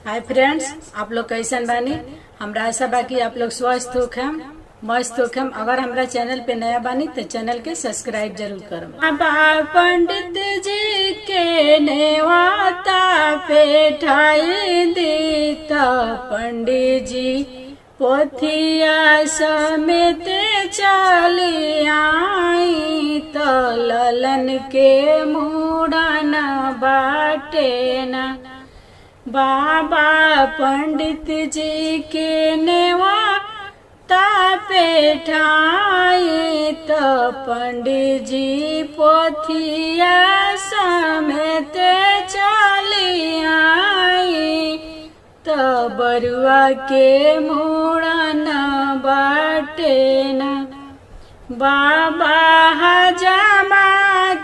Hi friends, आप लोग कैसन बानी। हमरा आशा बा कि आप लोग स्वस्थ होखम, मस्त होखम। अगर हमरा चैनल पे नया बानी तो चैनल के सब्सक्राइब जरूर करम। बाबा पंडित जी के नेवाता पे ठाई दी तो पंडित जी पोथिया समेत चली आई तो ललन के मुड़न बाटे ना। बाबा पंडित जी के नेवाता पे ठाई तो पंडित जी पोथिया समेत चली आई तो बरुआ के मुड़न बाटे ना। बाबा हजामा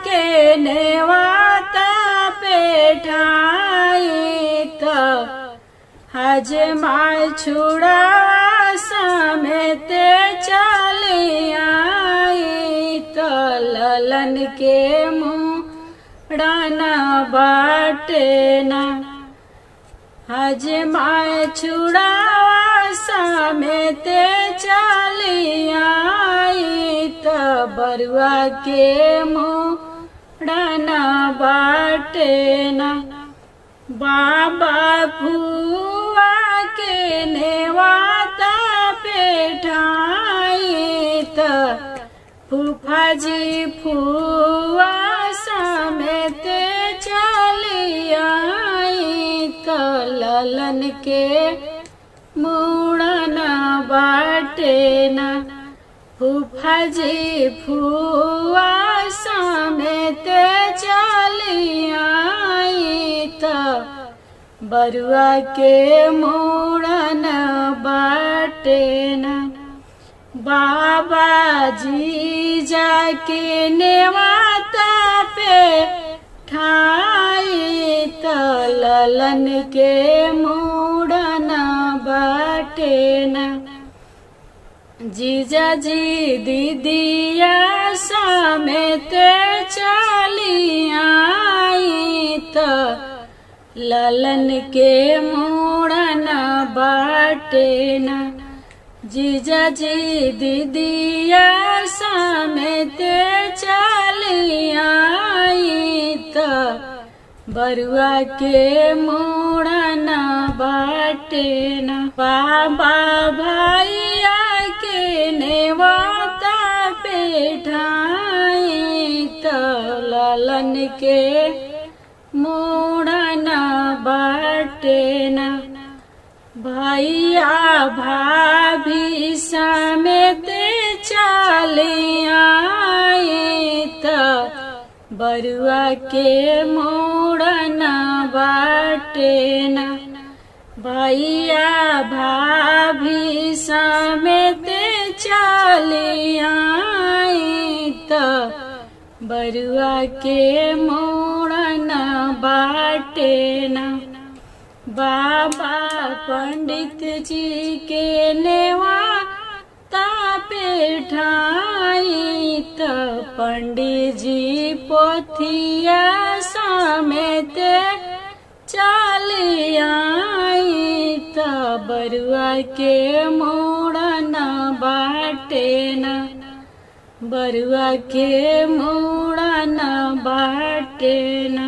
के नेवाता पे ठाई तो हजमा छुड़ा समेत चली आई तो ललन के मुड़न बाटे ना। हजमा छुड़ा समेत चली आई तो बरुआ के मुड़न बाटे ना। बाबा फुआ के नेवाता पे ठाई तो फूफा जी फुआ समेत चली आई तो ललन के मुड़न बाटे ना। फूफा जी फुआ समेत चली आई तो बरुआ के मुड़न बाटे ना। बाबा जी जाके नेवाता पे ठाई तो ललन के मुड़न बाटे ना। जीजा जी दीदिया समेत चली आई तो ललन के मुड़न बाटे ना। जीजा जी दीदिया समेत चली आई तो बरुआ के मुड़न बाटे ना। बाबा भैया के नेवाता पे ठाई तो ललन के मुड़न बाटे ना। भैया भाभी समेत चली आई तो बरुआ के मुड़न बाटे ना। भैया भाभी समेत चली आई तो बरुआ के मुड़न बाटे ना। बाबा पंडित जी के नेवाता पे ठाई तो पंडित जी पोथिया समेत चली आई तो बरुआ के मुड़न बाटे ना। बरुआ के मुड़न बाटे ना।